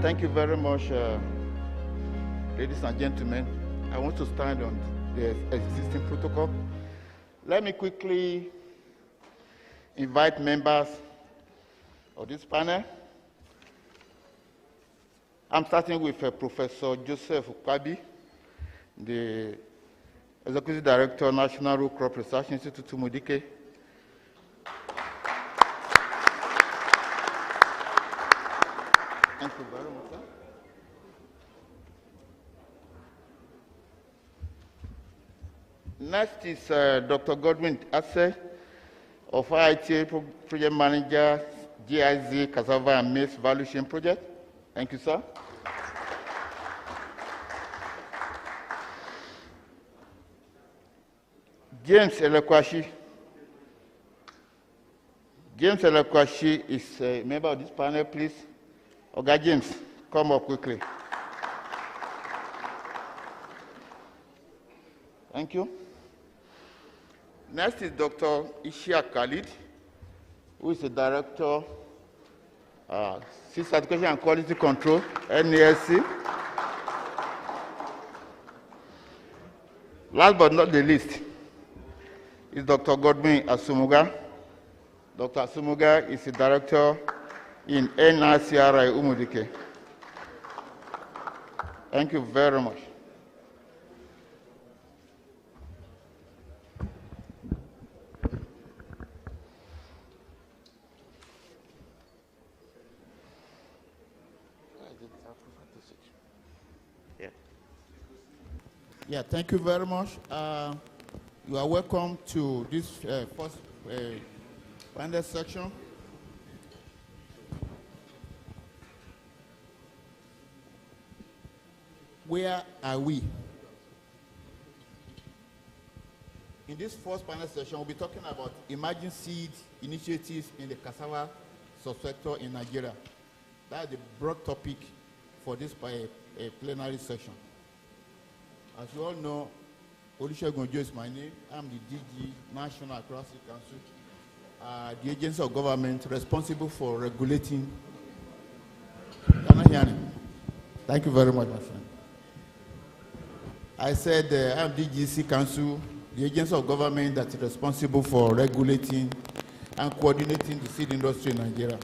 Thank you very much, ladies and gentlemen. I want to stand on the existing protocol. Let me quickly invite members of this panel. I'm starting with Professor Joseph Ukpabi, the Executive Director, National Root Crop Research Institute, Tumudike. Thank you very much, sir. Next is Dr. Godwin Atser of IITA Project Manager, GIZ, Cassava and Maize Value Chain Project. Thank you, sir. James Elekwachi. James Elekwachi is a member of this panel, please. Oga James, come up quickly. Thank you. Next is Dr. Ishiak Khalid, who is the Director, Seed Certification and Quality Control, NASC. Last but not the least is Dr. Godwin Asumugha. Dr. Asumugha is the Director in NRCRI Umudike. Thank you very much. Yeah, thank you very much. You are welcome to this first panel section. Where are we? In this first panel session, we'll be talking about emerging seed initiatives in the cassava sub-sector in Nigeria. That's the broad topic for this plenary session. As you all know, Olusegun Ojo is my name. I'm the DG National Crossing Council, the agency of government responsible for regulating. Can I hear me? Thank you very much, my friend. I said I'm DGC Council, the agency of government that is responsible for regulating and coordinating the seed industry in Nigeria.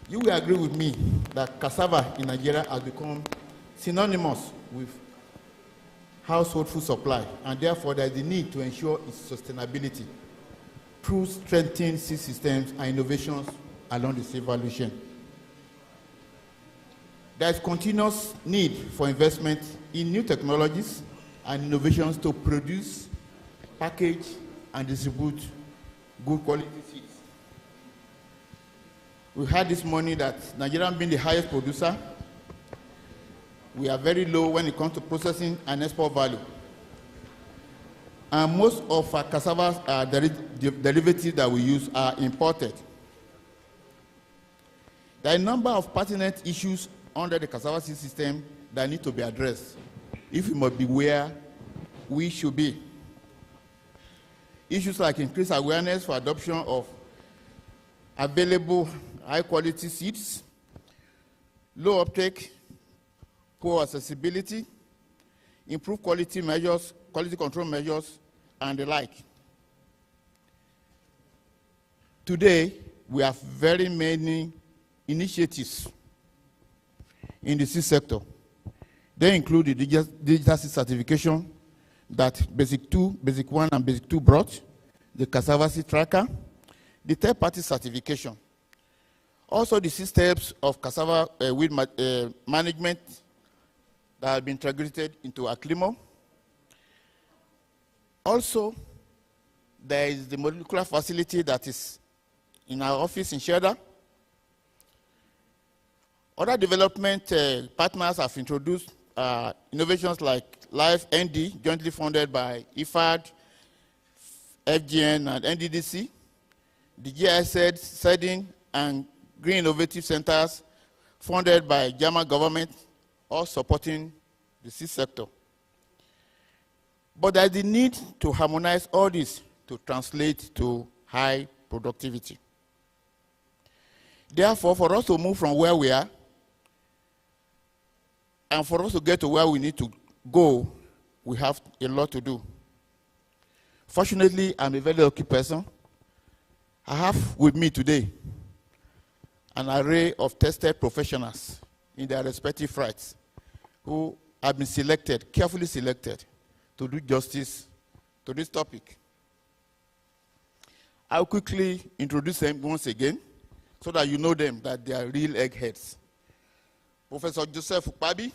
You will agree with me that cassava in Nigeria has become synonymous with household food supply, and therefore there is the need to ensure its sustainability through strengthening seed systems and innovations along the seed value chain. There is continuous need for investment in new technologies and innovations to produce, package, and distribute good quality seeds. We heard this morning that Nigeria being the highest producer, we are very low when it comes to processing and export value. And most of our cassava derivatives that we use are imported. There are a number of pertinent issues under the cassava seed system that need to be addressed if we must be where we should be. Issues like increased awareness for adoption of available high-quality seeds, low uptake, poor accessibility, improved quality measures, quality control measures, and the like. Today, we have very many initiatives in the seed sector. They include the digital seed certification that Basic 2, Basic 1, and Basic 2 brought, the cassava seed tracker, the third-party certification. Also, the systems of cassava weed management that have been integrated into Aclimo. Also, there is the molecular facility that is in our office in Sheraton. Other development partners have introduced innovations like Life ND, jointly funded by IFAD, FGN, and NDDC, the GIZ, SEDIN, and Green Innovative Centers, funded by German government, all supporting the seed sector. But there is the need to harmonize all this to translate to high productivity. Therefore, for us to move from where we are And for us to get to where we need to go, we have a lot to do. Fortunately, I'm a very lucky person. I have with me today an array of tested professionals in their respective rights who have been selected, carefully selected, to do justice to this topic. I'll quickly introduce them once again so that you know them, that they are real eggheads. Professor Joseph Ukpabi,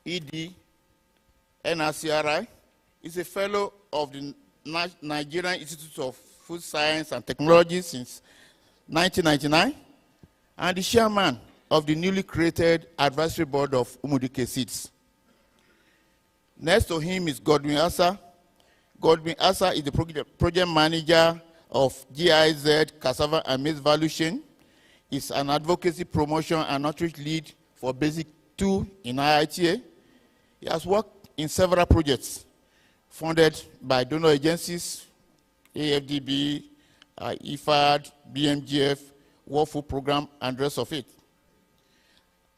ED, NRCRI, is a fellow of the Nigerian Institute of Food Science and Technology since 1999, and the chairman of the newly created advisory board of Umudike Seeds. Next to him is Godwin Atser. Godwin Atser is the project manager of GIZ, Cassava and Maize Value Chain. He's an advocacy, promotion, and outreach lead for Basic 2 in IITA. He has worked in several projects funded by donor agencies, AFDB, IFAD, BMGF, World Food Program, and the rest of it.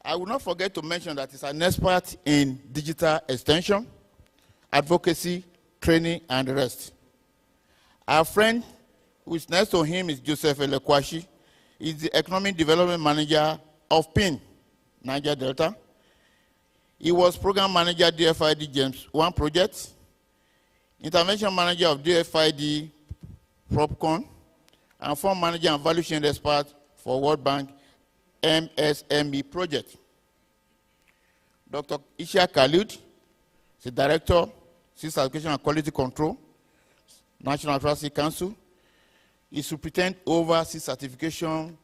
I will not forget to mention that he's an expert in digital extension, advocacy, training, and the rest. Our friend who is next to him is Joseph Elekwachi. He's the Economic Development Manager of PIN, Niger Delta. He was Program Manager DFID James 1 project, Intervention Manager of DFID PropCon, and Fund Manager and Value Chain Expert for World Bank MSME project. Dr. Ishiak Khalid is the Director, Seed Certification and Quality Control, National Trustee Council. He superintends over seed certification,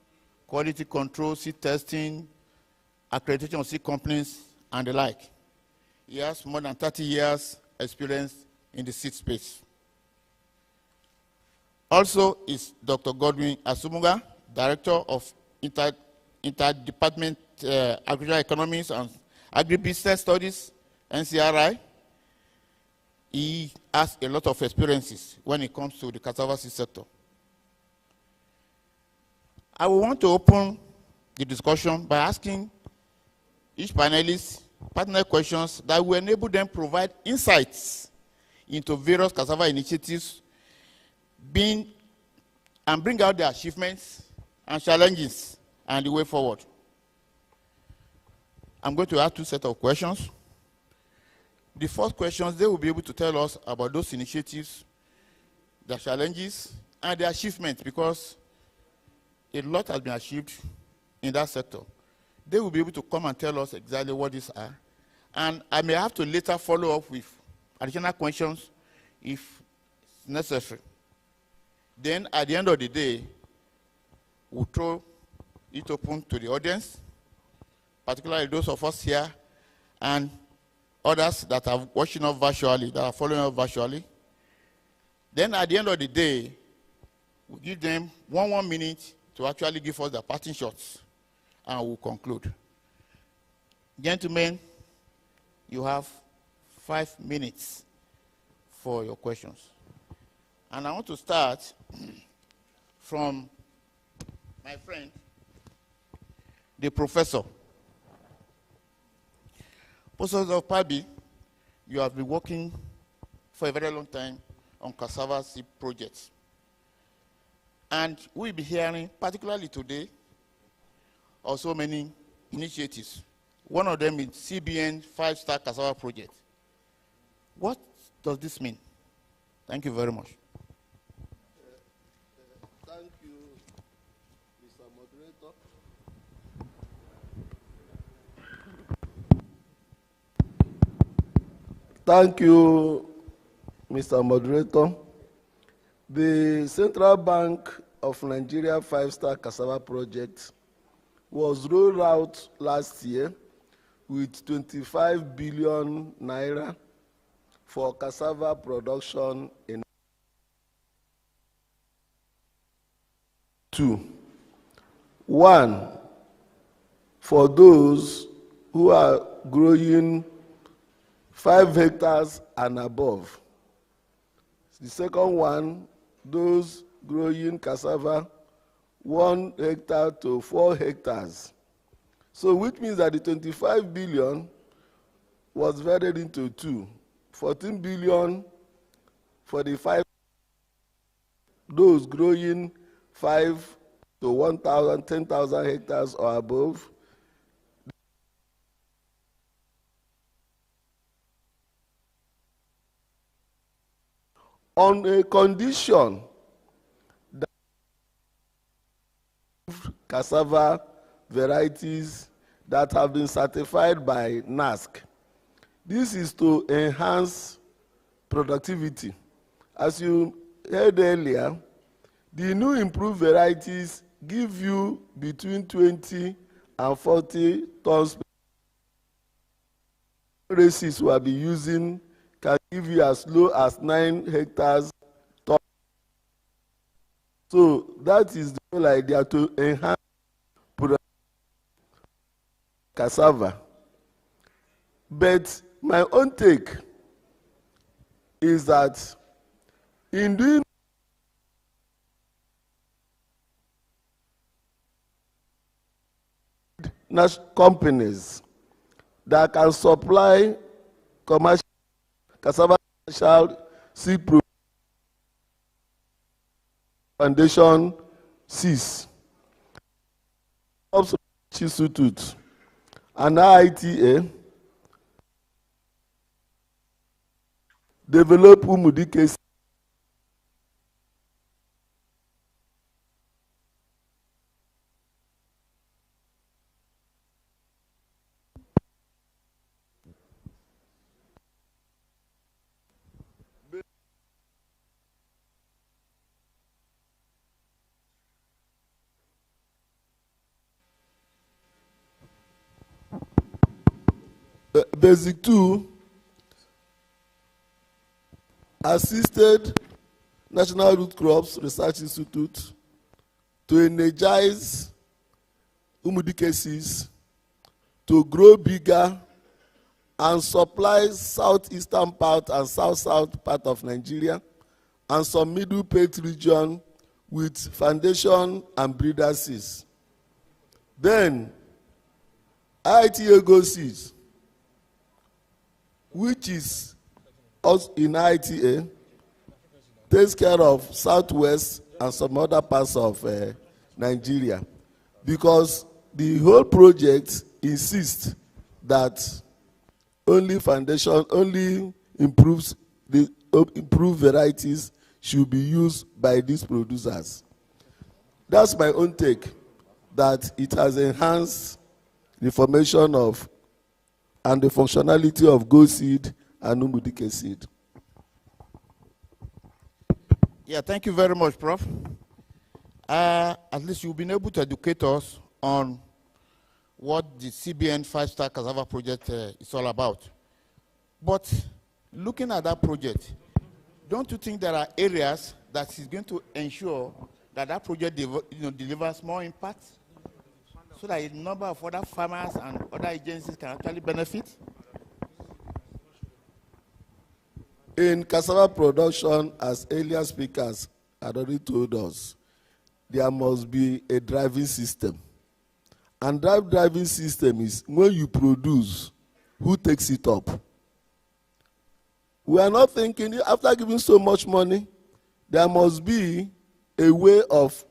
quality control, seed testing, accreditation of seed companies, and the like. He has more than 30 years experience in the seed space. Also is Dr. Godwin Asumugha, Director of Interdepartment Agricultural Economics and Agribusiness Studies, NCRI. He has a lot of experiences when it comes to the cassava seed sector. I will want to open the discussion by asking each panelist pertinent questions that will enable them provide insights into various cassava initiatives and bring out their achievements and challenges and the way forward. I'm going to ask two sets of questions. The first questions, they will be able to tell us about those initiatives, their challenges, and their achievements, because a lot has been achieved in that sector. They will be able to come and tell us exactly what these are. And I may have to later follow up with additional questions if necessary. Then at the end of the day, we'll throw it open to the audience, particularly those of us here and others that are watching us virtually, that are following us virtually. Then at the end of the day, we'll give them one minute to actually give us the parting shots, and we'll conclude. Gentlemen, you have 5 minutes for your questions. And I want to start from my friend, the professor. Professor Ukpabi, you have been working for a very long time on cassava seed projects. And we'll be hearing, particularly today, of so many initiatives. One of them is CBN 5-star cassava project. What does this mean? Thank you very much. Thank you, Mr. Moderator. Thank you, Mr. Moderator. The Central Bank of Nigeria 5-star cassava project was rolled out last year with 25 billion naira for cassava production in 2. 1, for those who are growing 5 hectares and above. The second one, those growing cassava 1 hectare to 4 hectares. So which means that the 25 billion was divided into two. 14 billion for the those growing 5 to 1,000, 10,000 hectares or above. On a condition that cassava varieties that have been certified by NASC. This is to enhance productivity. As you heard earlier, the new improved varieties give you between 20 and 40 tons. Races we'll be using can give you as low as 9 hectares. So that is the whole idea, to enhance cassava. But my own take is that in doing companies that can supply commercial cassava seed foundation seeds, Institute and IITA develop umudike. Basic 2 assisted National Root Crops Research Institute to energize umudike seeds to grow bigger and supply southeastern part and south-south part of Nigeria and some middle belt region with foundation and breeder seeds. Then IITA Go Seeds, which is also in IITA, takes care of southwest and some other parts of Nigeria, because the whole project insists that only foundation, only improved varieties should be used by these producers. That's my own take, that it has enhanced the formation of and the functionality of Go Seed and umudike seed. Yeah, thank you very much, Prof. At least you've been able to educate us on what the CBN 5-star cassava project is all about. But looking at that project, don't you think there are areas that is going to ensure that that project delivers more impact, so that a number of other farmers and other agencies can actually benefit? In cassava production, as earlier speakers had already told us, there must be a driving system. And that driving system is when you produce, who takes it up? We are not thinking, after giving so much money, there must be a way of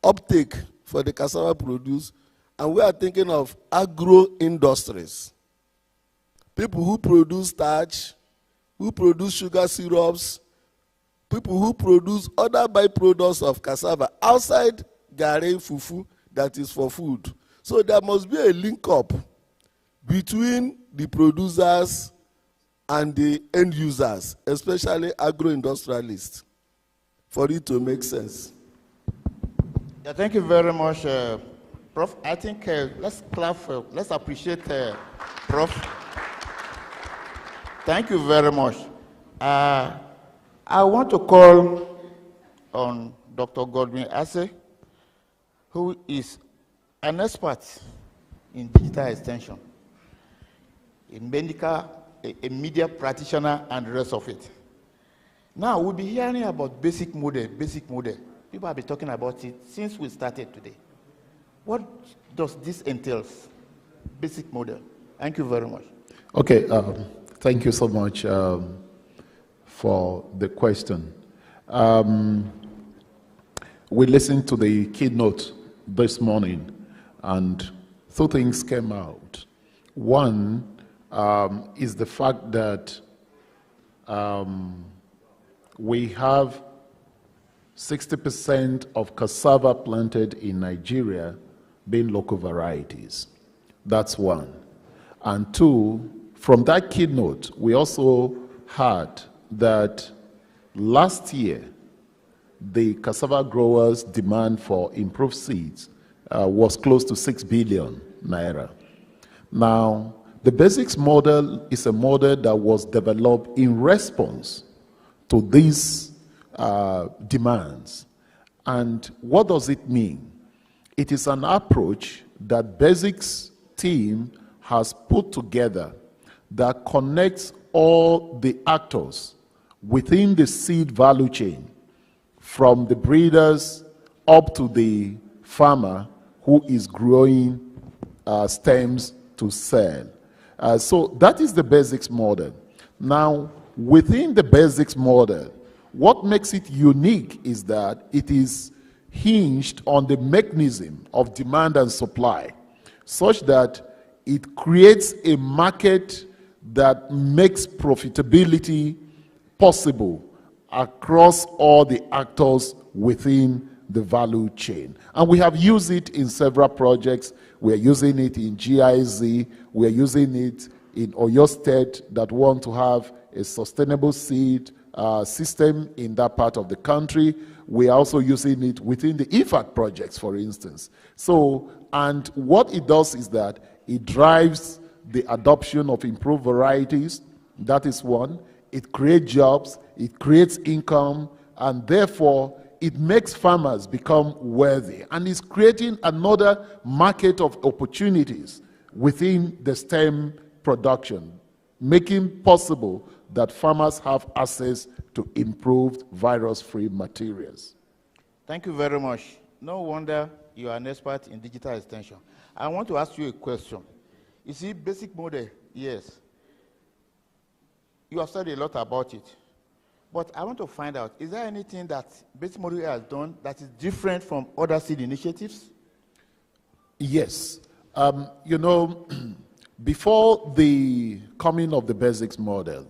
uptake for the cassava produce. And we are thinking of agro-industries. People who produce starch, who produce sugar syrups, people who produce other byproducts of cassava outside garri fufu that is for food. So there must be a link up between the producers and the end users, especially agro-industrialists, for it to make sense. Yeah, thank you very much, Prof. I think let's clap, let's appreciate Prof. Thank you very much. I want to call on Dr. Godwin Atser, who is an expert in digital extension, a media practitioner, and the rest of it. Now, we'll be hearing about basic model. People have been talking about it since we started today. What does this entail? basic model? Thank you very much. Okay, thank you so much for the question. We listened to the keynote this morning, and two things came out. One is the fact that we have 60% of cassava planted in Nigeria being local varieties. That's one. And two, from that keynote, we also heard that last year, the cassava growers' demand for improved seeds was close to 6 billion naira. Now, the basics model is a model that was developed in response to these demands. And what does it mean? It is an approach that basics team has put together that connects all the actors within the seed value chain, from the breeders up to the farmer who is growing stems to sell. So that is the basics model. Now, within the basics model, what makes it unique is that it is hinged on the mechanism of demand and supply, such that it creates a market that makes profitability possible across all the actors within the value chain. And we have used it in several projects. We are using it in GIZ. We are using it in Oyo State that want to have a sustainable seed system in that part of the country. We are also using it within the IFAC projects, for instance. So, and what it does is that it drives the adoption of improved varieties. That is one. It creates jobs, it creates income, and therefore it makes farmers become worthy. And it's creating another market of opportunities within the stem production, making possible that farmers have access to improved virus-free materials. Thank you very much. No wonder you are an expert in digital extension. I want to ask you a question. You see, basic model, yes. You have said a lot about it. But I want to find out, is there anything that basic model has done that is different from other seed initiatives? Yes. You know, before the coming of the basics model,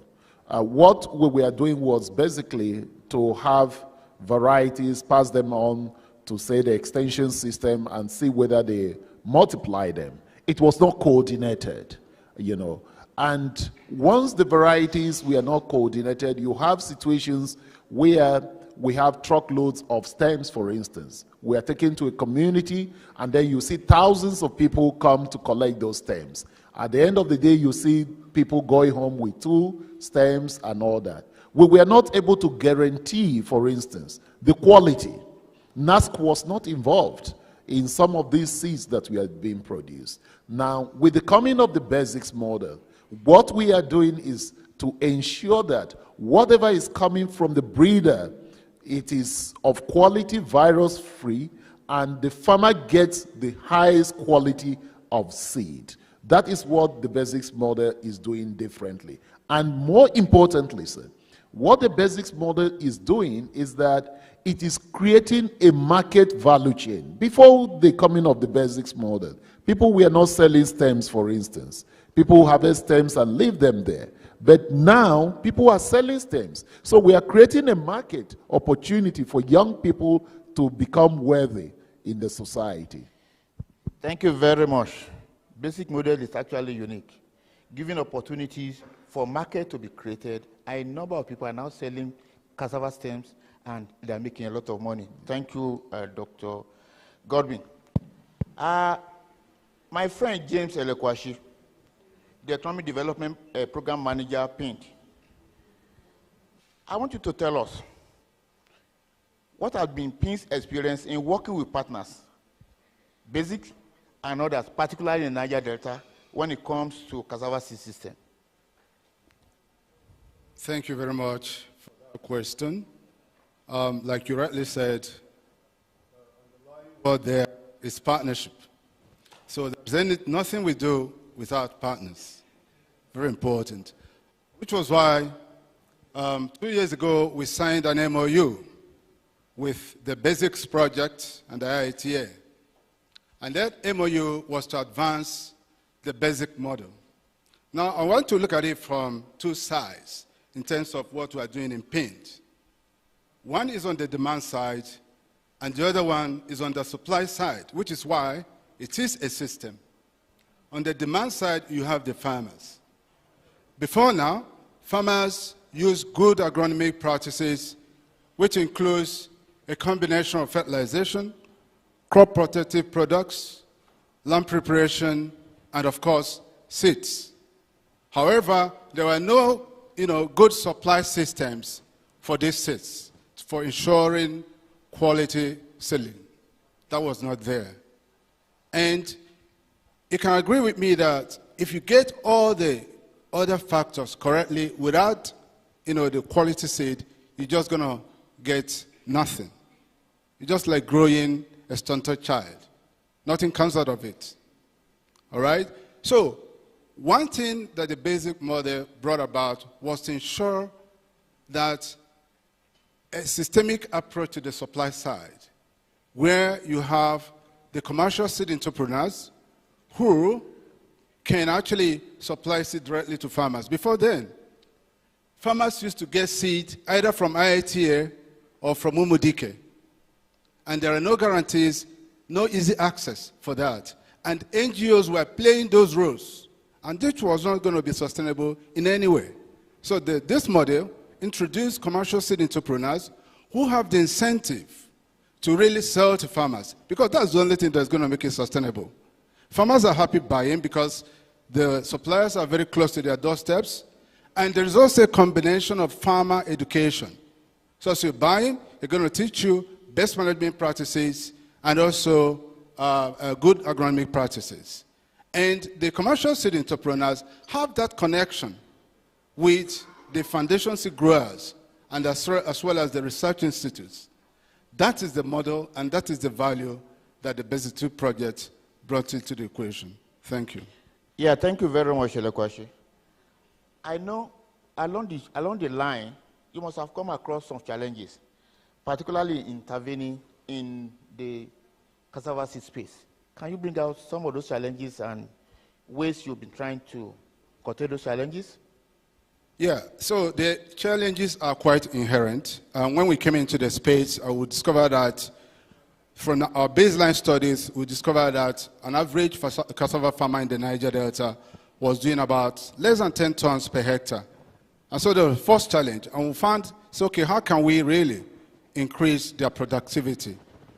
what we were doing was basically to have varieties, pass them on to, say, the extension system and see whether they multiply them. It was not coordinated, you know. And once the varieties were not coordinated, you have situations where we have truckloads of stems, for instance. We are taken to a community, and then you see thousands of people come to collect those stems. At the end of the day, you see people going home with 2 stems and all that. We were not able to guarantee, for instance, the quality. NASC was not involved in some of these seeds that were being produced. Now, with the coming of the basics model, what we are doing is to ensure that whatever is coming from the breeder, it is of quality, virus-free, and the farmer gets the highest quality of seed. That is what the basics model is doing differently. And more importantly, sir, what the basics model is doing is that it is creating a market value chain. Before the coming of the basics model, people were not selling stems, for instance. People harvest stems and leave them there. But now, people are selling stems. So we are creating a market opportunity for young people to become worthy in the society. Thank you very much. Basic model is actually unique, giving opportunities for market to be created. A number of people are now selling cassava stems, and they're making a lot of money. Thank you, Dr. Godwin. My friend James Elekwachi, the Economic Development Program Manager, PINT. I want you to tell us what has been PINT's experience in working with partners, basic and others, particularly in Niger Delta, when it comes to cassava seed system. Thank you very much for that question. Like you rightly said, what there is partnership. So there's nothing we do without partners. Very important. Which was why 2 years ago we signed an MOU with the Basics Project and the IITA. And that MOU was to advance the basic model. Now, I want to look at it from two sides in terms of what we are doing in paint. One is on the demand side, and the other one is on the supply side, which is why it is a system. On the demand side, you have the farmers. Before now, farmers use good agronomic practices, which includes a combination of fertilization, crop protective products, land preparation, and of course, seeds. However, there were no good supply systems for these seeds, for ensuring quality selling. That was not there. And you can agree with me that if you get all the other factors correctly without the quality seed, you're just going to get nothing. It's just like growing a stunted child. Nothing comes out of it. All right? So, one thing that the basic model brought about was to ensure that a systemic approach to the supply side, where you have the commercial seed entrepreneurs who can actually supply seed directly to farmers. Before then, farmers used to get seed either from IITA or from Umudike. And there are no guarantees, no easy access for that. And NGOs were playing those roles. And this was not going to be sustainable in any way. So this model introduced commercial seed entrepreneurs who have the incentive to really sell to farmers, because that's the only thing that's going to make it sustainable. Farmers are happy buying because the suppliers are very close to their doorsteps, and there is also a combination of farmer education. So as you're buying, they're going to teach you best management practices and also good agronomic practices. And the commercial seed entrepreneurs have that connection with the foundation seed growers and as well as the research institutes. That is the model and that is the value that the Basic 2 project brought into the equation. Thank you. Yeah, thank you very much, Elekwachi. I know along the line, you must have come across some challenges, particularly intervening in the cassava seed space. Can you bring out some of those challenges and ways you've been trying to curtail those challenges? Yeah, so the challenges are quite inherent. When we came into the space, we discovered that from our baseline studies, we discovered that an average cassava farmer in the Niger Delta was doing about less than 10 tons per hectare. And so the first challenge, and we found, so okay, how can we really increase their productivity?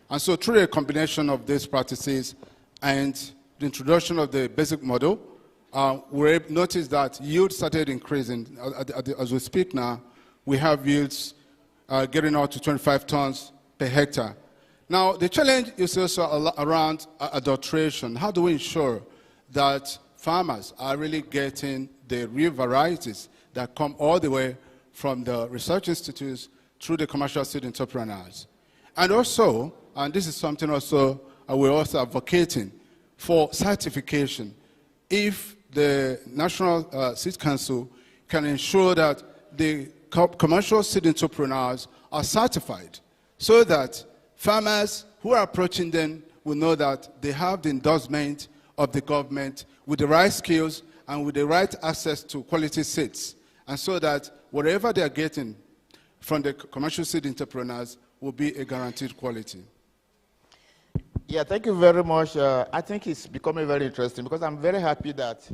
And so through a combination of these practices and the introduction of the basic model, we noticed that yield started increasing. As we speak now, we have yields getting out to 25 tons per hectare. Now, the challenge is also around adulteration. How do we ensure that farmers are really getting the real varieties that come all the way from the research institutes through the commercial seed entrepreneurs? And also, and this is something also we're also advocating for certification. If the National Seed Council can ensure that the commercial seed entrepreneurs are certified so that farmers who are approaching them will know that they have the endorsement of the government with the right skills and with the right access to quality seeds, and so that whatever they are getting from the commercial seed entrepreneurs will be a guaranteed quality. Yeah, thank you very much. I think it's becoming very interesting because I'm very happy that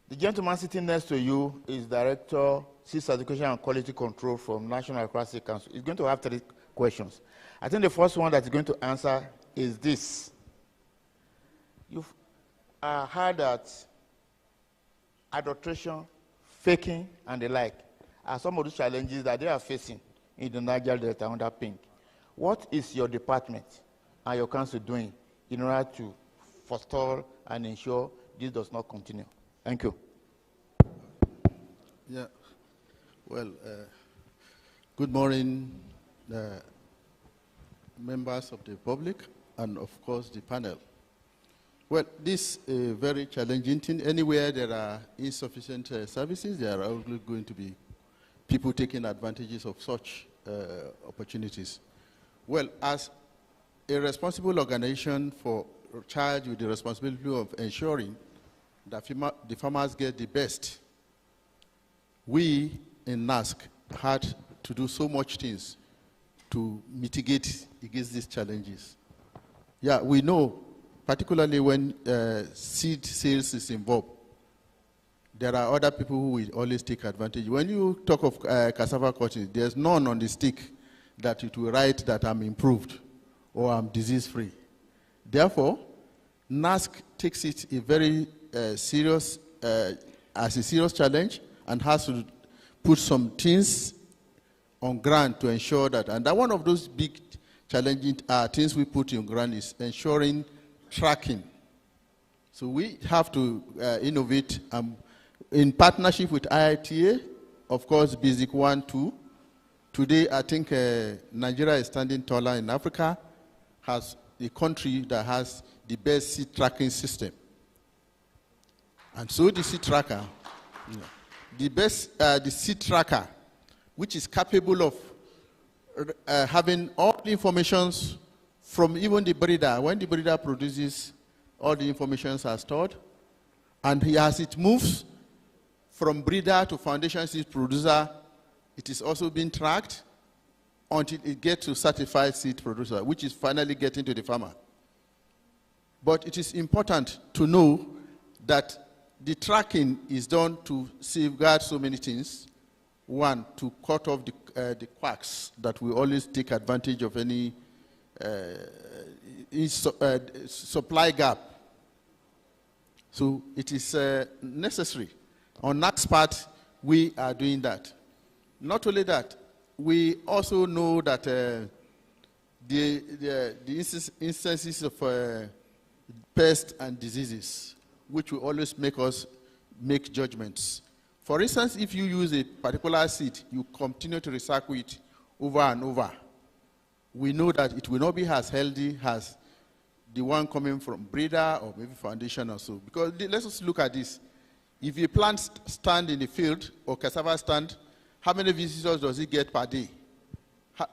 the gentleman sitting next to you is Director, Seed Education and Quality Control from National NRCRI Council. He's going to have 3 questions. I think the first one that he's going to answer is this. You've heard that adulteration, faking, and the like are some of the challenges that they are facing in the Niger Delta under pink. What is your department and your council doing in order to forestall and ensure this does not continue? Thank you. Yeah. Well, good morning, members of the public, and of course the panel. Well, this is a very challenging thing. Anywhere there are insufficient services, there are always going to be people taking advantages of such opportunities. Well, as a responsible organization charged with the responsibility of ensuring that the farmers get the best, we in NASC had to do so much things to mitigate against these challenges. Yeah, we know, particularly when seed sales is involved, there are other people who will always take advantage. When you talk of cassava cotton, there's none on the stick that it will write that I'm improved or I'm disease-free. Therefore, NASC takes it a very serious, as a serious challenge, and has to put some things on ground to ensure that. And that one of those big challenging things we put on ground is ensuring tracking. So we have to innovate in partnership with IITA, of course, Basic 1, 2. Today, I think Nigeria is standing taller in Africa, has a country that has the best seed tracking system. And so the seed tracker, the seed tracker, which is capable of having all the informations from even the breeder. When the breeder produces, all the informations are stored. And as it moves from breeder to foundation seed producer, it is also being tracked until it gets to certified seed producer, which is finally getting to the farmer. But it is important to know that the tracking is done to safeguard so many things. One, to cut off the quacks that will always take advantage of any supply gap. So it is necessary. On NASC's part, we are doing that. Not only that, we also know that the instances of pests and diseases, which will always make us make judgments. For instance, if you use a particular seed, you continue to recycle it over and over. We know that it will not be as healthy as the one coming from breeder or maybe foundation or so. Because let's just look at this. If a plant stand in the field or cassava stand, how many visitors does it get per day?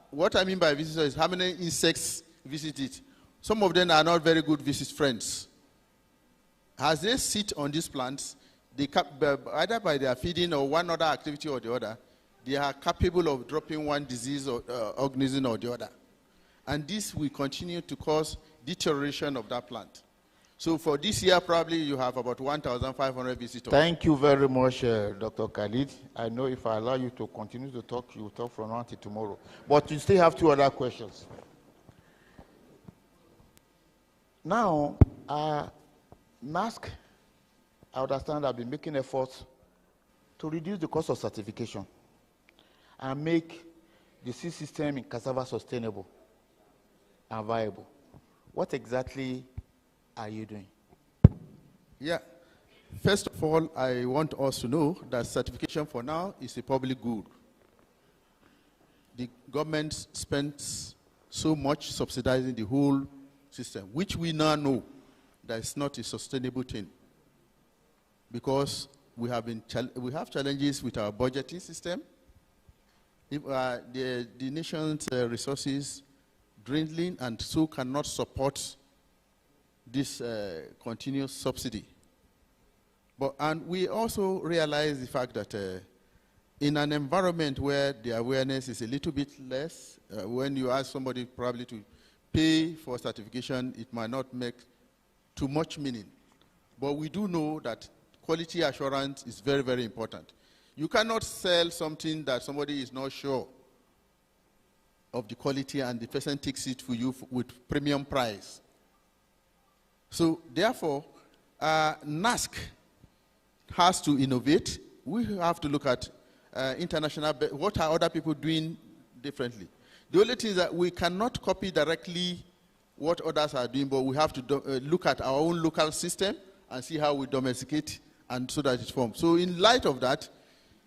What I mean by visitors is how many insects visit it. Some of them are not very good visit friends. As they sit on these plants, they either by their feeding or one other activity or the other, they are capable of dropping one disease or organism or the other. And this will continue to cause deterioration of that plant. So for this year, probably you have about 1,500 visitors. Thank you very much, Dr. Khalid. I know if I allow you to continue to talk, you will talk from now until tomorrow. But you still have two other questions. Now, NASC, I understand, have been making efforts to reduce the cost of certification and make the seed system in cassava sustainable and viable. What exactly are you doing? Yeah. First of all, I want us to know that certification for now is a public good. The government spends so much subsidizing the whole system, which we now know that it's not a sustainable thing. Because we have challenges with our budgeting system. If, the nation's resources dwindling and so cannot support this continuous subsidy. And we also realize the fact that in an environment where the awareness is a little bit less, when you ask somebody probably to pay for certification, it might not make too much meaning. But we do know that quality assurance is very, very important. You cannot sell something that somebody is not sure of the quality and the person takes it for you with premium price. So therefore, NASC has to innovate. We have to look at international, what are other people doing differently. The only thing is that we cannot copy directly what others are doing, but we have to look at our own local system and see how we domesticate and so that it forms. So in light of that,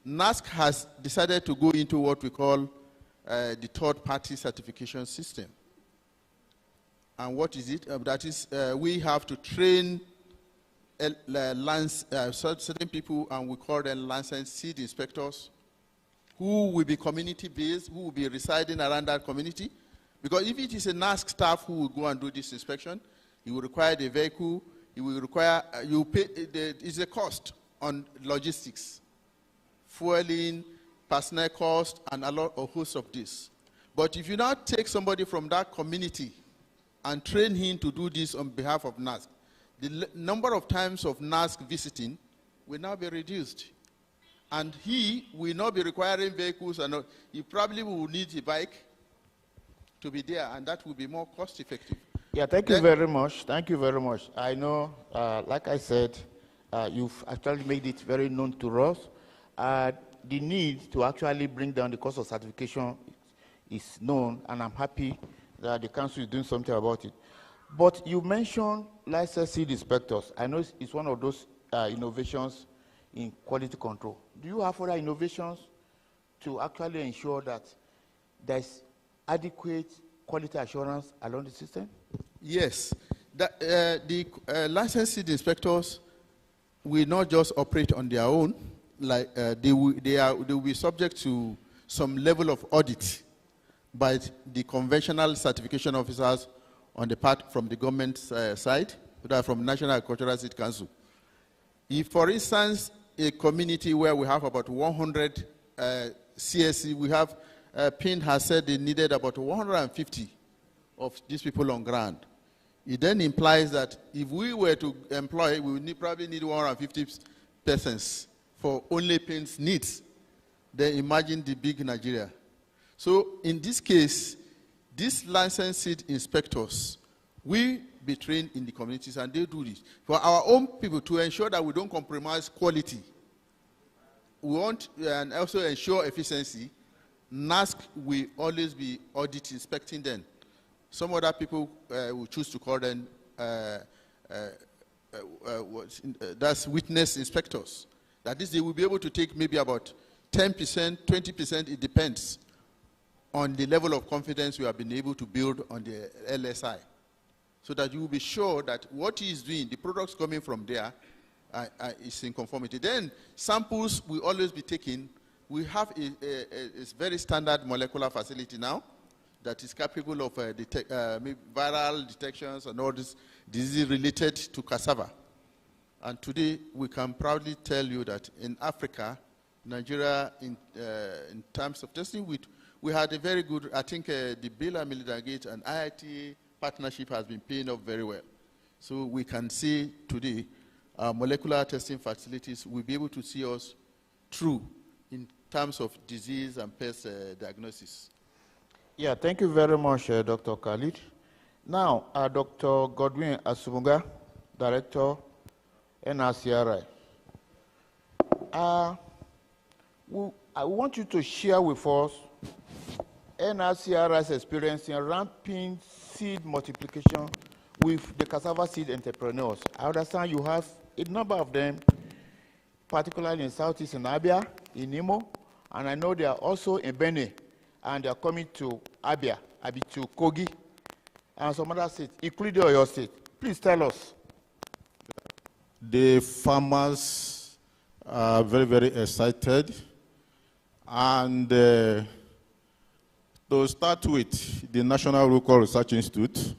NASC has decided to go into what we call the third-party certification system. And what is it? That is, we have to train certain people, and we call them licensed seed inspectors, who will be community-based, who will be residing around that community. Because if it is a NASC staff who will go and do this inspection, he will require the vehicle, he will require, you pay, it's a cost on logistics, fueling, personnel cost, and a host of this. But if you now take somebody from that community and train him to do this on behalf of NASC, the number of times of NASC visiting will now be reduced. And he will not be requiring vehicles, and he probably will need a bike to be there, and that will be more cost effective. Yeah, thank you very much. Thank you very much. I know, like I said, you've actually made it very known to us. The need to actually bring down the cost of certification is known, and I'm happy that the council is doing something about it. But you mentioned licensed seed inspectors. I know it's one of those innovations in quality control. Do you have other innovations to actually ensure that there's adequate quality assurance along the system? Yes. The licensed seed inspectors will not just operate on their own. Like they will be subject to some level of audit by the conventional certification officers on the part from the government side, from National Agricultural Seed Council. If, for instance, a community where we have about 100 CSC, we have, PIN has said they needed about 150 of these people on ground. It then implies that if we were to employ, we would probably need 150 persons for only PIN's needs. Then imagine the big Nigeria. So in this case, these licensed seed inspectors, we be trained in the communities, and they do this for our own people to ensure that we don't compromise quality. We want and also ensure efficiency. NASC will always be audit inspecting them. Some other people will choose to call them that's witness inspectors. That is, they will be able to take maybe about 10%, 20%, it depends on the level of confidence we have been able to build on the LSI. So that you will be sure that what he is doing, the products coming from there, is in conformity. Then samples will always be taken. We have a very standard molecular facility now that is capable of viral detections and all this disease related to cassava. And today we can proudly tell you that in Africa, Nigeria, in terms of testing, we had a very good, I think the Bill and Melinda Gates and IITA partnership has been paying off very well. So we can see today molecular testing facilities will be able to see us through in terms of disease and pest diagnosis. Yeah, thank you very much, Dr. Khalid. Now, Dr. Godwin Asumugha, Director, NRCRI. I want you to share with us NRCRI's experience in ramping seed multiplication with the cassava seed entrepreneurs. I understand you have a number of them, particularly in Southeast in Abia, in Imo, and I know they are also in Benin, and they are coming to Abia, to Kogi, and some other states, including your state. Please tell us. The farmers are very, very excited, and to start with, the National Rural Research Institute,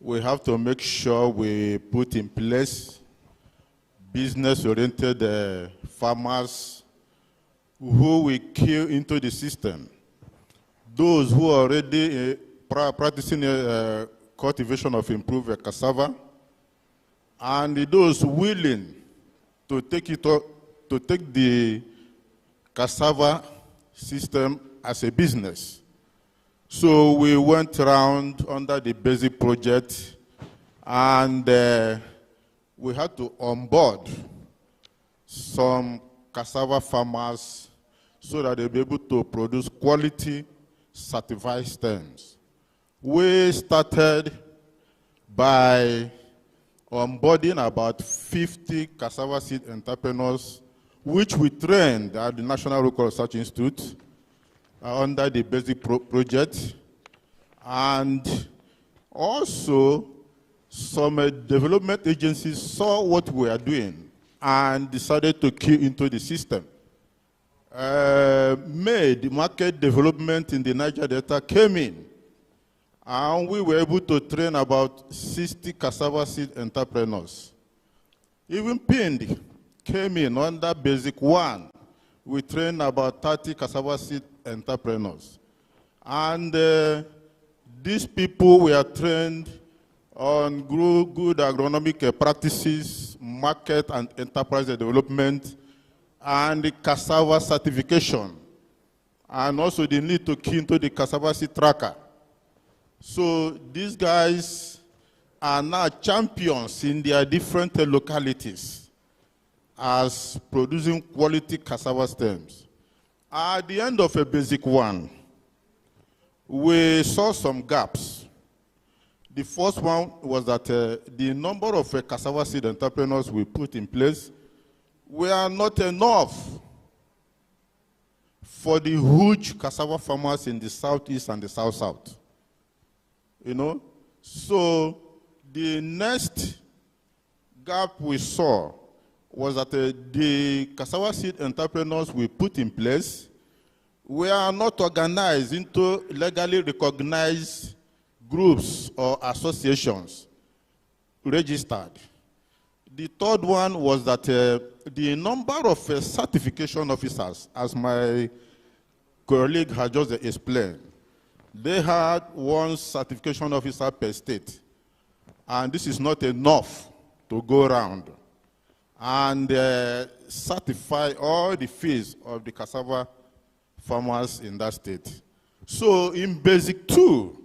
we have to make sure we put in place business-oriented farmers who will key into the system. Those who are already practicing cultivation of improved cassava, and those willing to take the cassava system as a business. So we went around under the basic project, and we had to onboard some cassava farmers so that they'll be able to produce quality certified stems. We started by onboarding about 50 cassava seed entrepreneurs, which we trained at the National Rural Research Institute under the basic project. And Also, some development agencies saw what we are doing and decided to key into the system. Made market development in the Niger Delta came in, and we were able to train about 60 cassava seed entrepreneurs. Even PIND came in under Basic 1. We trained about 30 cassava seed entrepreneurs. And these people were trained on good agronomic practices, market and enterprise development, and the cassava certification. And also they need to key into the cassava seed tracker. So these guys are now champions in their different localities as producing quality cassava stems. At the end of a Basic 1, we saw some gaps. The first one was that the number of cassava seed entrepreneurs we put in place were not enough for the huge cassava farmers in the southeast and the south-south. You know? So the next gap we saw was that the cassava seed entrepreneurs we put in place were not organized into legally recognized groups or associations registered. The third one was that the number of certification officers, as my colleague had just explained, they had one certification officer per state, and this is not enough to go around and certify all the fees of the cassava farmers in that state. So in Basic 2,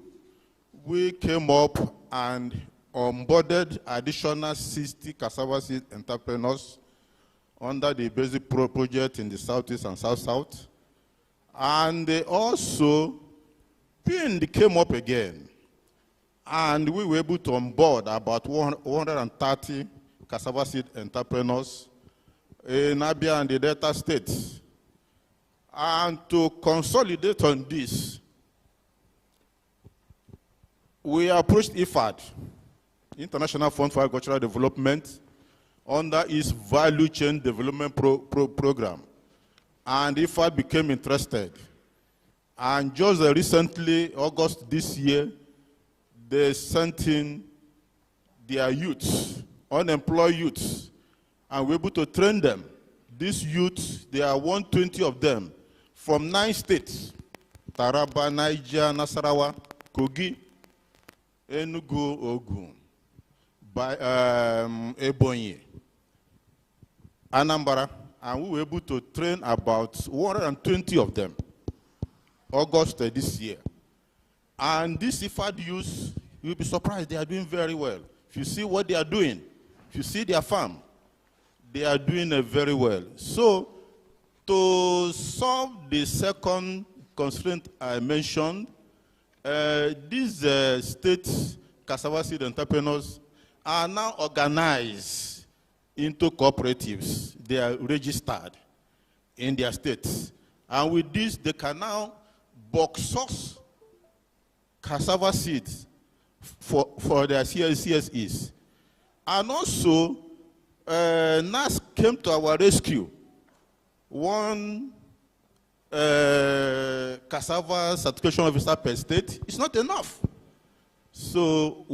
we came up and onboarded additional 60 cassava seed entrepreneurs under the Basic project in the southeast and south-south. And they also, PIND came up again, and we were able to onboard about 130 cassava seed entrepreneurs in Abia and the Delta states. And to consolidate on this, we approached IFAD, International Fund for Agricultural Development, under its Value Chain Development Program. And IFAD became interested. And just recently, August this year, they sent in their youths, unemployed youths, and we're able to train them. These youths, there are 120 of them from 9 states: Taraba, Niger, Nasarawa, Kogi, Enugu, Ogun, Ebonyi, Anambra, and we were able to train about 120 of them, August this year. And these IFAD youths, you'll be surprised, they are doing very well. If you see what they are doing, if you see their farm, they are doing very well. So, to solve the second constraint I mentioned, these state cassava seed entrepreneurs are now organized into cooperatives. They are registered in their states. And with this, they can now bulk source cassava seeds for their CSEs. And also, NASC came to our rescue. One cassava certification officer per state is not enough. So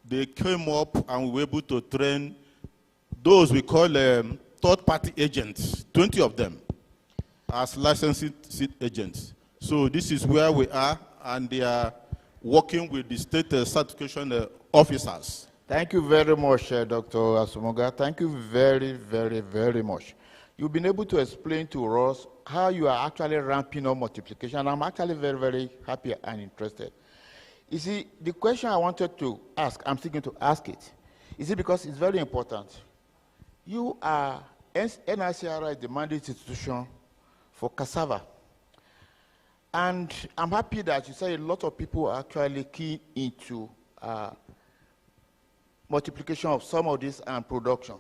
they came up and we were able to train those we call third-party agents, 20 of them, as licensed seed agents. So this is where we are, and they are working with the state certification officers. Thank you very much, Dr. Asumugha. Thank you very, very, very much. You've been able to explain to us how you are actually ramping up multiplication. I'm actually very, very happy and interested. You see, the question I wanted to ask, I'm thinking to ask it. Is it because it's very important? You are NRCRI, the mandate institution for cassava. And I'm happy that you say a lot of people are actually key into multiplication of some of this and production.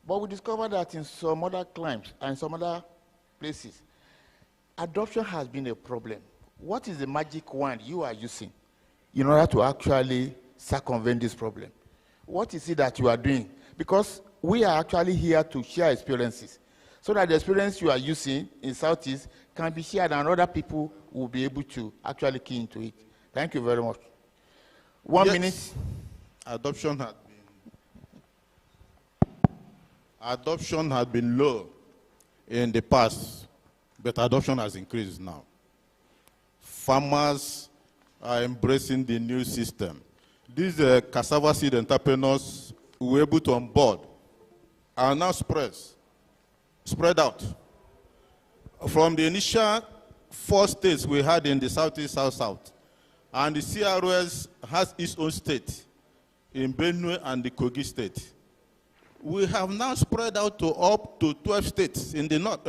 But we discovered that in some other climes and some other places, adoption has been a problem. What is the magic wand you are using in order to actually circumvent this problem? What is it that you are doing? Because we are actually here to share experiences, so that the experience you are using in Southeast can be shared and other people will be able to actually key into it. Thank you very much. 1 minute. Adoption had been low in the past, but adoption has increased now. Farmers are embracing the new system. These cassava seed entrepreneurs who were able to onboard are now spread out. From the initial 4 states we had in the Southeast, South, and the CROS has its own state in Benue and the Kogi state. We have now spread out to up to 12 states in the north,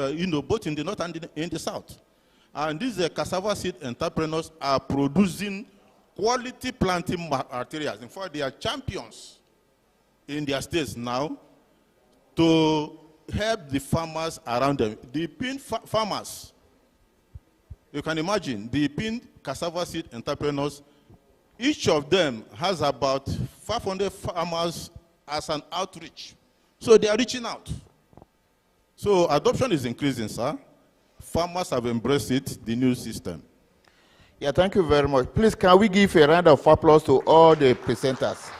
both in the north and in the south. And these cassava seed entrepreneurs are producing quality planting materials. In fact, they are champions in their states now to help the farmers around them. The pin farmers, you can imagine, the pin cassava seed entrepreneurs, each of them has about 500 farmers as an outreach. So they are reaching out. So adoption is increasing, sir. Farmers have embraced it, the new system. Yeah, thank you very much. Please, can we give a round of applause to all the presenters?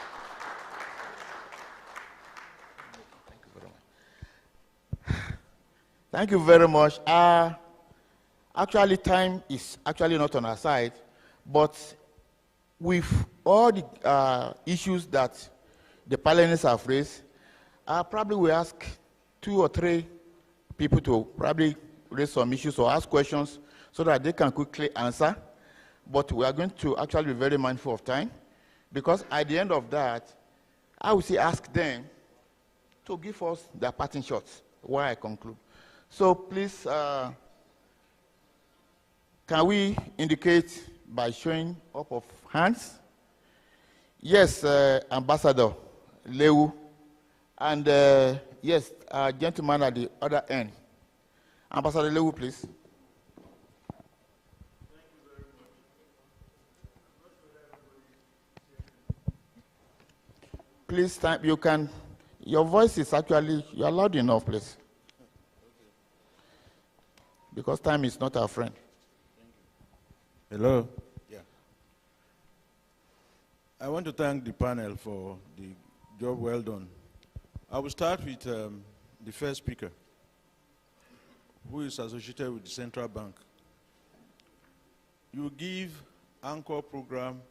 Thank you very much. Actually, time is actually not on our side, but with all the issues that the panelists have raised, probably we ask 2 or 3 people to probably raise some issues or ask questions so that they can quickly answer. But we are going to actually be very mindful of time, because at the end of that, I will say ask them to give us their parting shots while I conclude. So please, can we indicate by showing up of hands? Yes, Ambassador Lewu. And yes, gentleman at the other end. Ambassador Lewu, please. Please, you can, your voice is actually, you're loud enough, please. Because time is not our friend. Hello. Yeah. I want to thank the panel for the job well done. I will start with the first speaker, who is associated with the central bank. You give anchor program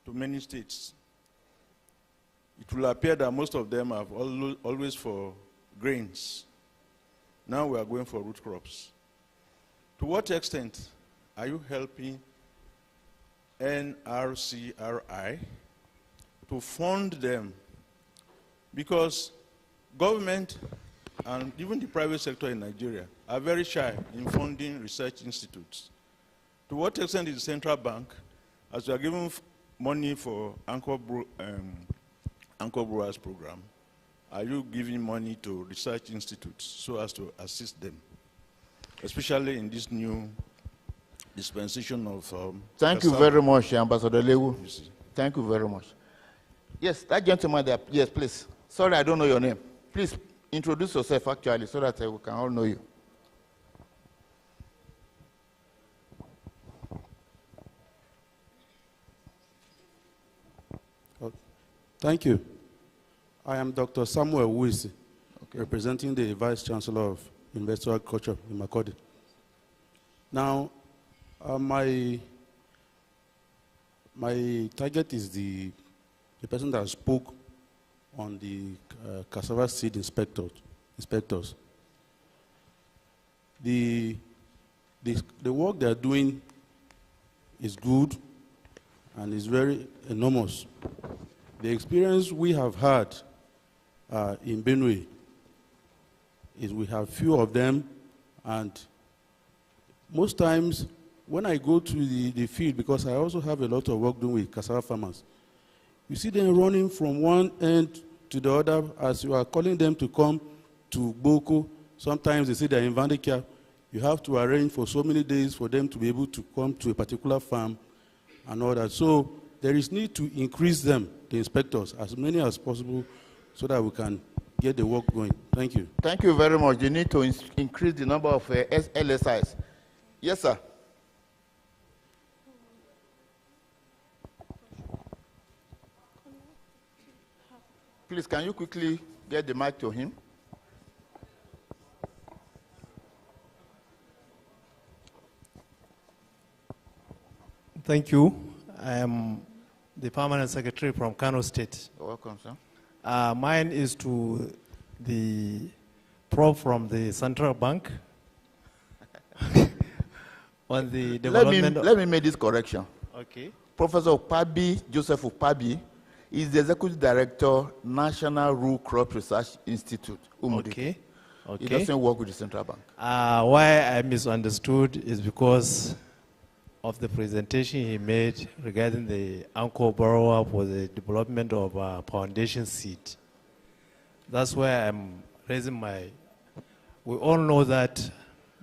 to many states. It will appear that most of them have always for grains. Now we are going for root crops. To what extent are you helping NRCRI to fund them? Because government and even the private sector in Nigeria are very shy in funding research institutes. To what extent is the central bank, as we are giving money for Anchor Brewers program, are you giving money to research institutes so as to assist them, especially in this new dispensation of... Thank you very much, Ambassador Lewu. Thank you very much. Yes, that gentleman there, yes, please. Sorry, I don't know your name. Please introduce yourself, actually, so that we can all know you. Thank you. I am Dr. Samuel Wisi, representing the Vice Chancellor of University of Agriculture in Makurdi. Now, my target is the person that spoke on the cassava seed inspectors. The work they are doing is good and is very enormous. The experience we have had in Benue is we have few of them, and most times when I go to the field, because I also have a lot of work doing with cassava farmers, you see them running from one end to the other as you are calling them to come to Boko. Sometimes they say they're in Vandekia. You have to arrange for so many days for them to be able to come to a particular farm. and all that. So there is need to increase them, the inspectors, as many as possible, so that we can get the work going. Thank you. Thank you very much. You need to increase the number of LSIs. Yes, sir. Please, can you quickly get the mic to him? Thank you. I am the Permanent Secretary from Kano State. You're welcome, sir. Mine is to the Prof from the Central Bank on the development. Let me make this correction. Okay. Professor Ukpabi Joseph Ukpabi is the Executive Director, National Rural Crop Research Institute, Umudi. Okay. Okay. He doesn't work with the Central Bank. Why I misunderstood is because of the presentation he made regarding the anchor borrower for the development of foundation seed. That's why I'm raising my... We all know that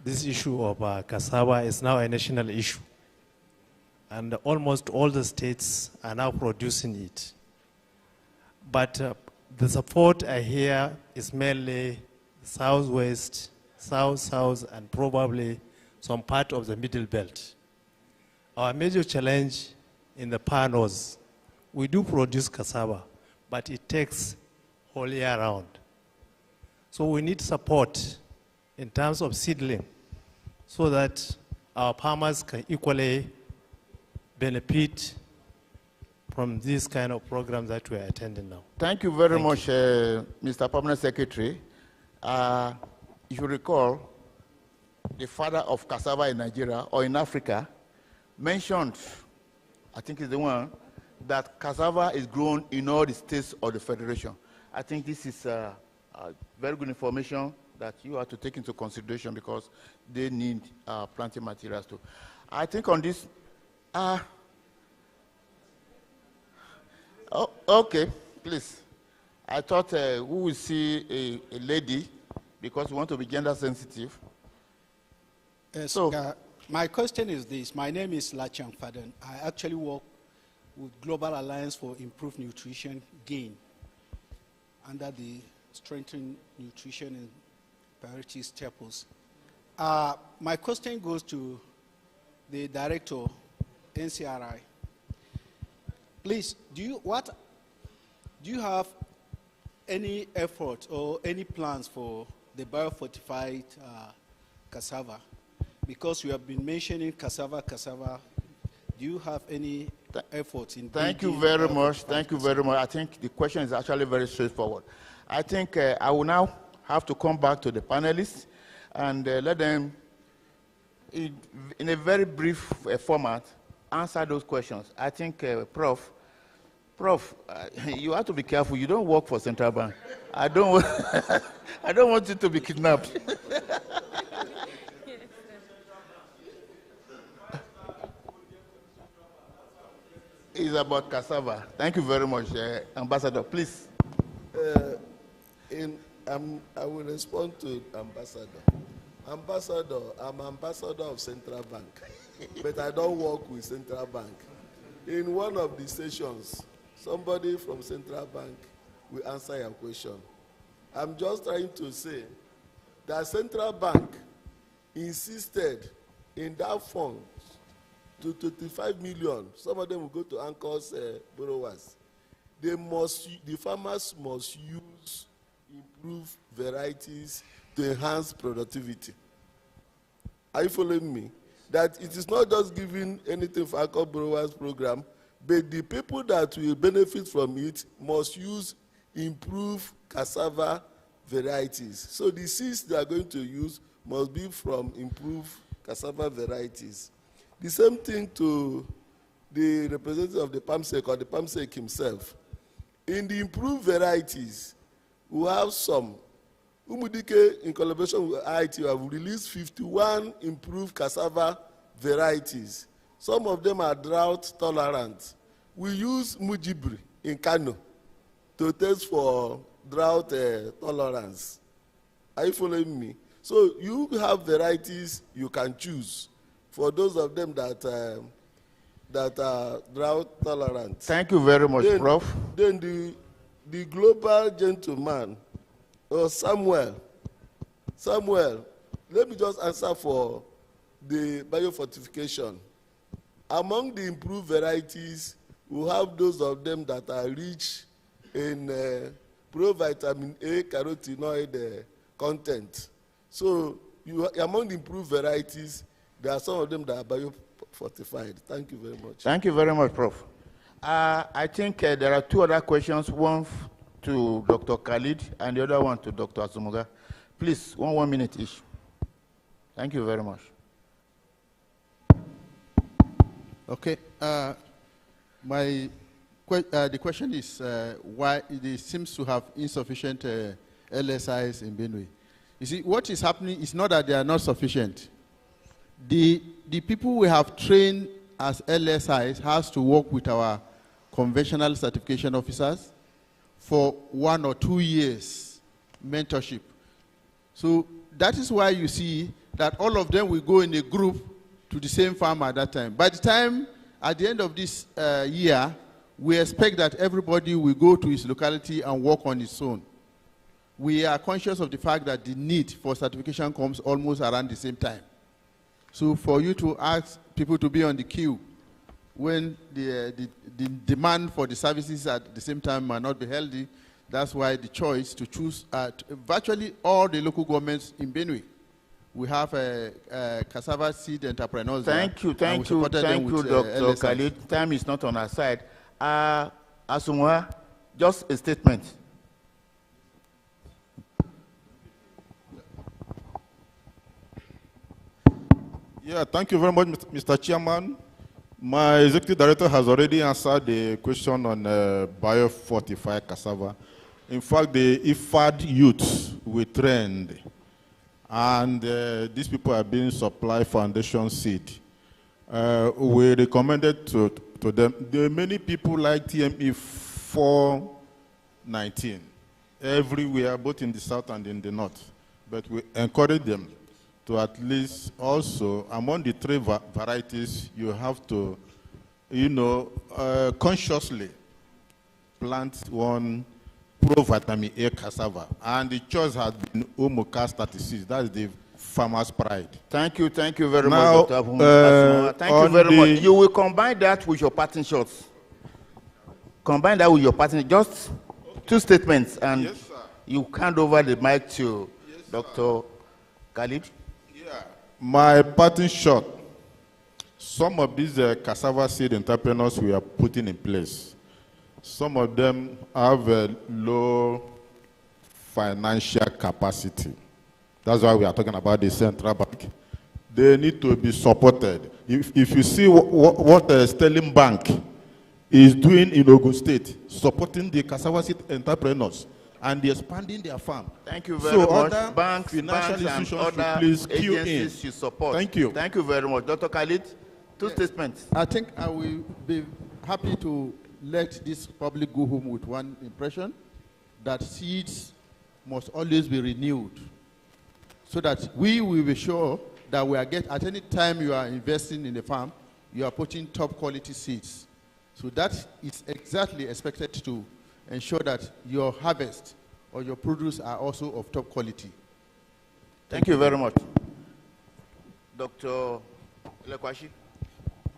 this issue of cassava is now a national issue. And almost all the states are now producing it. But the support I hear is mainly southwest, south, and probably some part of the middle belt. Our major challenge in the panels, we do produce cassava, but it takes whole year round. So we need support in terms of seedling so that our farmers can equally benefit from this kind of programs that we are attending now. Thank you very much, Mr. Permanent Secretary. If you recall, the father of cassava in Nigeria or in Africa mentioned, I think is the one, that cassava is grown in all the states of the Federation. I think this is very good information that you have to take into consideration because they need planting materials too. I think on this, okay, please. I thought we will see a lady because we want to be gender sensitive. Yes, so, my question is this. My name is Lachang Faden. I actually work with Global Alliance for Improved Nutrition GIAE under the Strengthening Nutrition and Varieties Chapters. My question goes to the director, NCRI. Please, do you have any effort or any plans for the biofortified cassava? Because you have been mentioning cassava. Do you have any efforts in? Thank you very much. Thank you very much. I think the question is actually very straightforward. I think I will now have to come back to the panelists and let them, in a very brief format, answer those questions. I think, Prof, you have to be careful. You don't work for Central Bank. I don't want you to be kidnapped. It's about cassava. Thank you very much, Ambassador. Please. I will respond to Ambassador. Ambassador, I'm ambassador of Central Bank, but I don't work with Central Bank. In one of the sessions, somebody from Central Bank will answer your question. I'm just trying to say that Central Bank insisted in that fund to 25 million. Some of them will go to Anchor's borrowers. The farmers must use improved varieties to enhance productivity. Are you following me? That it is not just giving anything for Anchor borrowers program, but the people that will benefit from it must use improved cassava varieties. So the seeds they are going to use must be from improved cassava varieties. The same thing to the representative of the PAMSEC or the PAMSEC himself. In the improved varieties, we have some. Umudike, in collaboration with IITA, have released 51 improved cassava varieties. Some of them are drought tolerant. We use Mujibri in Kano to test for drought tolerance. Are you following me? So you have varieties you can choose. For those of them that that are drought tolerant. Thank you very much, Prof. Then the global gentleman, Samuel, let me just answer for the biofortification. Among the improved varieties, we have those of them that are rich in provitamin A carotenoid content. So among the improved varieties, there are some of them that are biofortified. Thank you very much. Thank you very much, Prof. I think there are two other questions, one to Dr. Khalid and the other one to Dr. Asumugha. Please, 1 minute each. Thank you very much. Okay. The question is why it seems to have insufficient LSIs in Benue. You see, what is happening is not that they are not sufficient. The people we have trained as LSIs has to work with our conventional certification officers for 1 or 2 years mentorship. So that is why you see that all of them will go in a group to the same farm at that time. By the time, at the end of this year, we expect that everybody will go to his locality and work on his own. We are conscious of the fact that the need for certification comes almost around the same time. So for you to ask people to be on the queue when the demand for the services at the same time might not be healthy, that's why the choice to choose virtually all the local governments in Benue. We have cassava seed entrepreneurs. Thank you, Dr. Khalid. Time is not on our side. Asumugha, just a statement. Yeah, thank you very much, Mr. Chairman. My executive director has already answered the question on biofortified cassava. In fact, the IFAD youths we trained, and these people are being supplied foundation seed. We recommended to them. There are many people like TME 419 everywhere, both in the south and in the north. But we encourage them to at least also, among the 3 varieties, you have to, consciously plant one pro-vitamin A cassava. And the choice has been Umuka 36. That's the farmer's pride. Thank you very much, Dr. Asumugha. Thank you very much. You will combine that with your parting shots. Combine that with your parting, just 2 statements, and yes, you hand over the mic to Dr. Khalid. My parting shot, some of these cassava seed entrepreneurs we are putting in place, some of them have a low financial capacity. That's why we are talking about the central bank. They need to be supported. If you see what Sterling Bank is doing in Ogun State, supporting the cassava seed entrepreneurs, and they're expanding their farm. Thank you very much. Other banks financial and other please queue agencies you support. Thank you. Thank you very much. Dr. Khalid, 2 statements. I think I will be happy to let this public go home with one impression, that seeds must always be renewed, so that we will be sure that we are at any time you are investing in a farm, you are putting top quality seeds. So that is exactly expected to ensure that your harvest or your produce are also of top quality. Thank you very much. Dr. Elekwachi.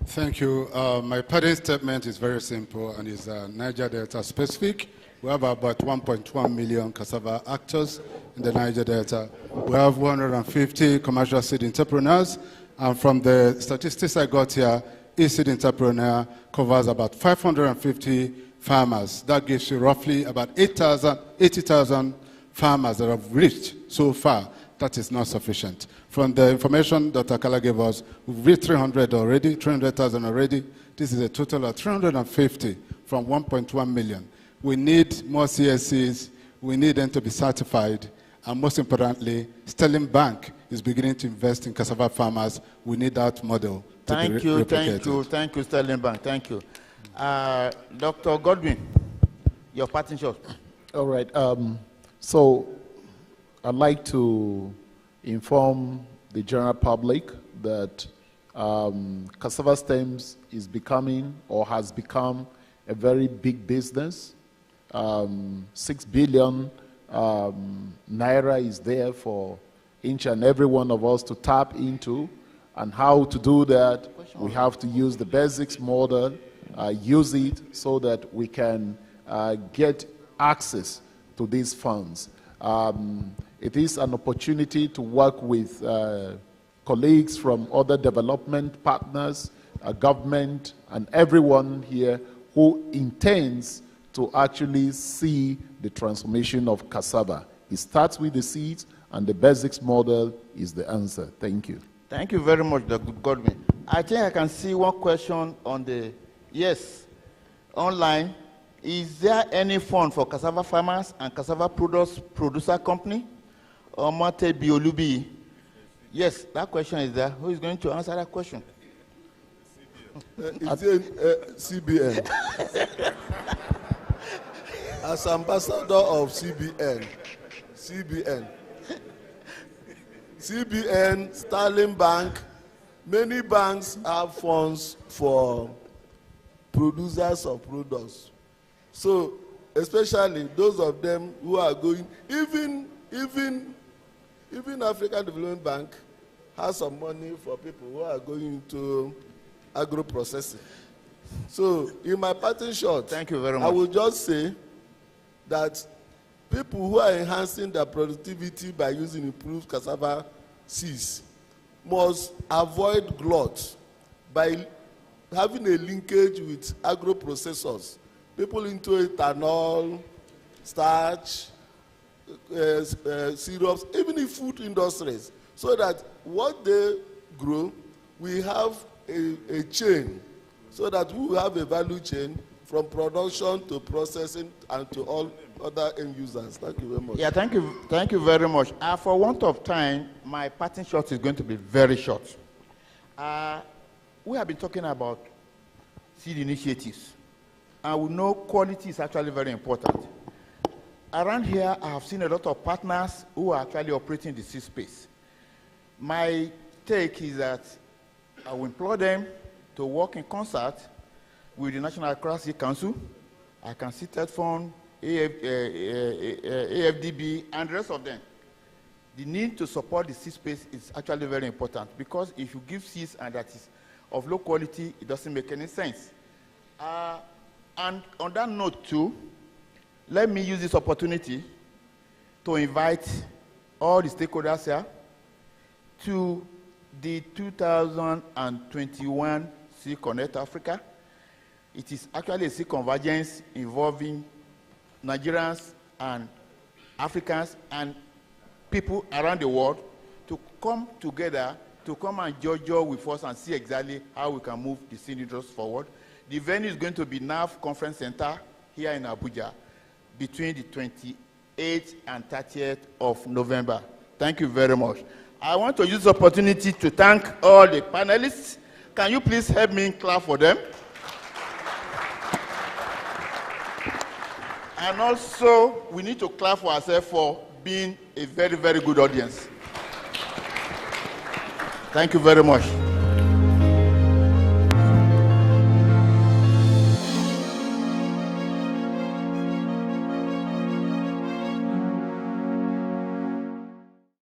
Thank you. My parting statement is very simple and is Niger Delta specific. We have about 1.1 million cassava actors in the Niger Delta. We have 150 commercial seed entrepreneurs, and from the statistics I got here, each seed entrepreneur covers about 550 farmers. That gives you roughly about 80,000 farmers that have reached so far. That is not sufficient. From the information Dr. Kala gave us, we've reached 300,000 already. This is a total of 350 from 1.1 million. We need more CSCs. We need them to be certified. And most importantly, Sterling Bank is beginning to invest in cassava farmers. We need that model to be replicated. Thank you, Sterling Bank. Thank you. Dr. Godwin, your parting shot. All right. So I'd like to inform the general public that Cassava stems is becoming or has become a very big business. 6 billion naira is there for each and every one of us to tap into. And how to do that, we have to use the basics model, use it so that we can get access to these funds. It is an opportunity to work with colleagues from other development partners, government, and everyone here who intends to actually see the transformation of cassava. It starts with the seeds, and the basics model is the answer. Thank you. Thank you very much, Dr. Godwin. I think I can see one question on the, yes, online. Is there any fund for cassava farmers and cassava producer company? Omate Biolubi. Yes, that question is there. Who is going to answer that question? It's CBN. As ambassador of CBN, Sterling Bank, many banks have funds for producers of products. So, especially those of them who are going, even African Development Bank has some money for people who are going into agro-processing. So, in my parting shot, thank you very much. I will just say that people who are enhancing their productivity by using improved cassava seeds must avoid glut by having a linkage with agro-processors, people into ethanol, starch, syrups, even in food industries, so that what they grow, we have a chain, so that we will have a value chain from production to processing and to all other end users. Thank you very much. Yeah, thank you very much. For want of time, my parting shot is going to be very short. We have been talking about seed initiatives, and we know quality is actually very important. Around here, I have seen a lot of partners who are actually operating the seed space. My take is that I will implore them to work in concert with the National NRCRI Council, I can see TED Fund, AFDB, and the rest of them. The need to support the seed space is actually very important, because if you give seeds and that is of low quality, it doesn't make any sense. And on that note too, let me use this opportunity to invite all the stakeholders here to the 2021 Seed Connect Africa. It is actually a seed convergence involving Nigerians and Africans and people around the world to come together, to come and judge with us and see exactly how we can move the seed industry forward. The venue is going to be NAF Conference Center here in Abuja between the 28th and 30th of November. Thank you very much. I want to use this opportunity to thank all the panelists. Can you please help me clap for them? And also, we need to clap for ourselves for being a very, very good audience. Thank you very much.